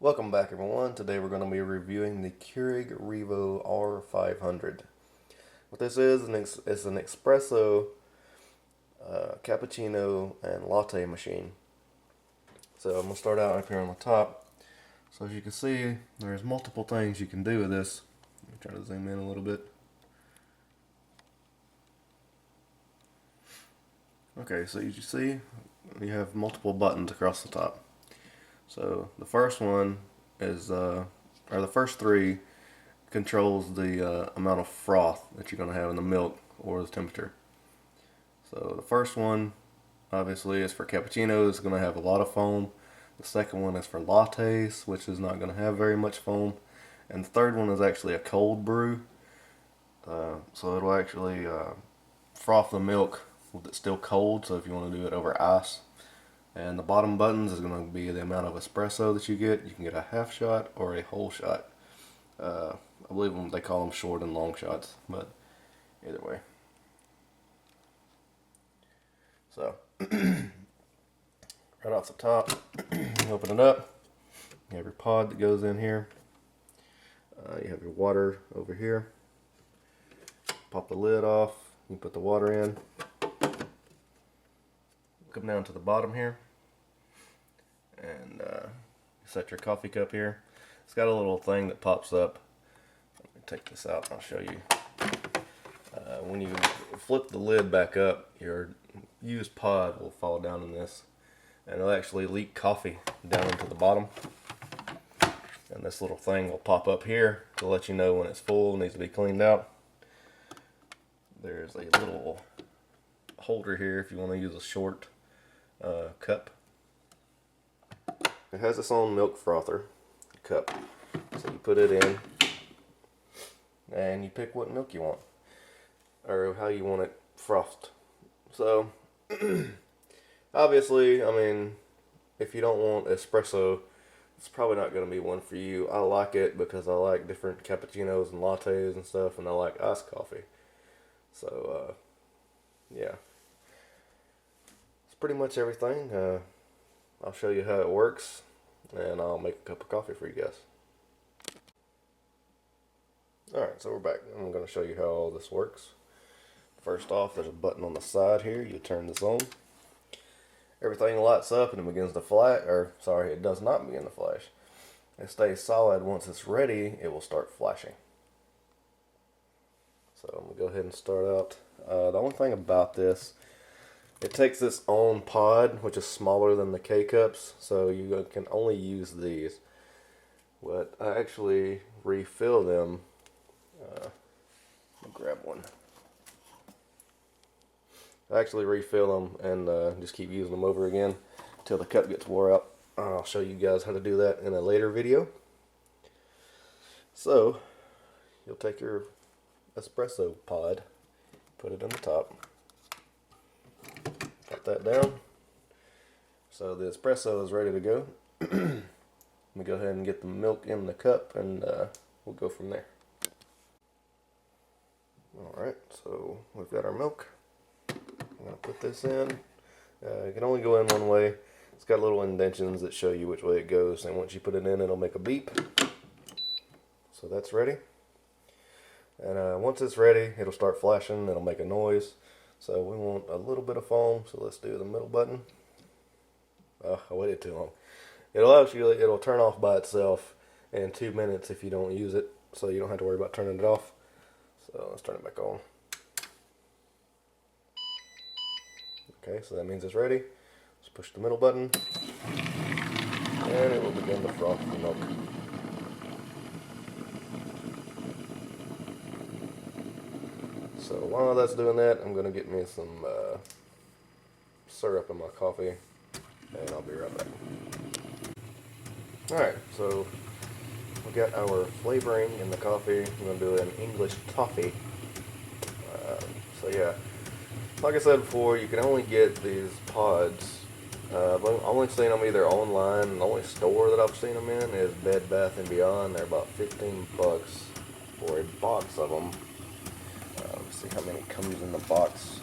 Welcome back everyone. Today we're going to be reviewing the Keurig Rivo R500. What this is an espresso, cappuccino, and latte machine. So I'm going to start out up here on the top. So as you can see, there's multiple things you can do with this. Let me try to zoom in a little bit. Okay, so as you see, you have multiple buttons across the top. So the first one is, or the first three controls the amount of froth that you're going to have in the milk or the temperature. So the first one obviously is for cappuccinos, it's going to have a lot of foam. The second one is for lattes, which is not going to have very much foam. And the third one is actually a cold brew. So it'll actually froth the milk with it still cold, so if you want to do it over ice. And the bottom buttons is going to be the amount of espresso that you get. You can get a half shot or a whole shot. I believe they call them short and long shots, but either way. So, right off the top, open it up. You have your pod that goes in here. You have your water over here. Pop the lid off. You put the water in. Come down to the bottom here, and set your coffee cup here. It's got a little thing that pops up. Let me take this out and I'll show you. When you flip the lid back up, your used pod will fall down in this, and it'll actually leak coffee down into the bottom. And this little thing will pop up here to let you know when it's full and needs to be cleaned out. There's a little holder here if you want to use a short cup. It has its own milk frother cup, so you put it in and you pick what milk you want or how you want it frothed. So obviously, I mean, if you don't want espresso, it's probably not going to be one for you. I like it because I like different cappuccinos and lattes and stuff, and I like iced coffee. So yeah, it's pretty much everything. I'll show you how it works, and I'll make a cup of coffee for you guys. Alright, so we're back. I'm going to show you how all this works. First off, there's a button on the side here. You turn this on. Everything lights up and it begins to flash, or sorry, it does not begin to flash. It stays solid. Once it's ready, it will start flashing. So I'm going to go ahead and start out. The only thing about this, it takes its own pod, which is smaller than the K-cups, so you can only use these. But I actually refill them. I'll grab one. I actually refill them and just keep using them over again until the cup gets wore out. I'll show you guys how to do that in a later video. So, you'll take your espresso pod, put it on the top. Put that down. So the espresso is ready to go. Let me go ahead and get the milk in the cup, and we'll go from there. Alright, so we've got our milk. I'm going to put this in. It can only go in one way. It's got little indentions that show you which way it goes, and once you put it in, it'll make a beep. So that's ready. And once it's ready, it'll start flashing. It'll make a noise. So we want a little bit of foam, so let's do the middle button. I waited too long. It'll turn off by itself in 2 minutes if you don't use it, so you don't have to worry about turning it off. So let's turn it back on. Okay, so that means it's ready. Let's push the middle button, and it will begin to froth the milk. So while that's doing that, I'm going to get me some syrup in my coffee, and I'll be right back. Alright, so we got our flavoring in the coffee. I'm going to do an English toffee. So yeah, like I said before, you can only get these pods. I've only seen them either online. The only store that I've seen them in is Bed Bath & Beyond. They're about $15 for a box of them. Let's see how many comes in the box.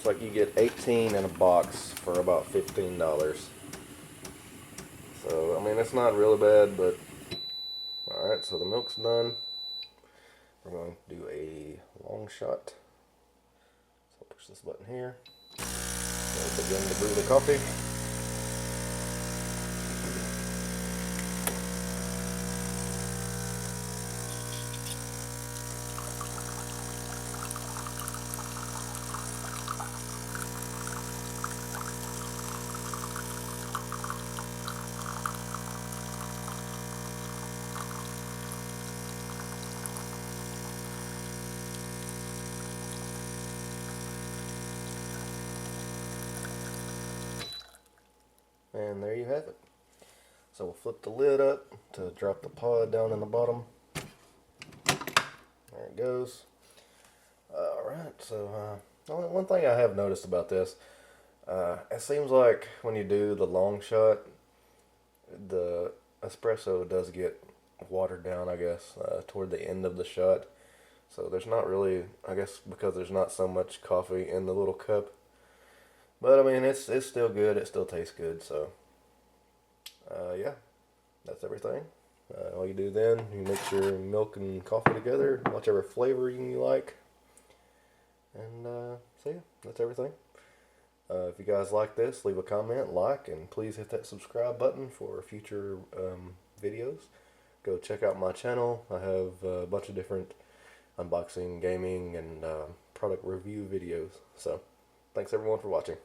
looks like you get 18 in a box for about $15. So, I mean, it's not really bad, but alright, so the milk's done. We're going to do a long shot. So I'll push this button here. We'll begin to brew the coffee. And there you have it. So we'll flip the lid up to drop the pod down in the bottom. There it goes. Alright, so only one thing I have noticed about this, it seems like when you do the long shot, the espresso does get watered down, I guess, toward the end of the shot. So there's not really, I guess because there's not so much coffee in the little cup. But I mean, it's still good. It still tastes good. So, yeah, that's everything. All you do then, you mix your milk and coffee together, whichever flavoring you like. And so yeah, that's everything. If you guys like this, leave a comment, like, and please hit that subscribe button for future videos. Go check out my channel. I have a bunch of different unboxing, gaming, and product review videos. So, thanks everyone for watching.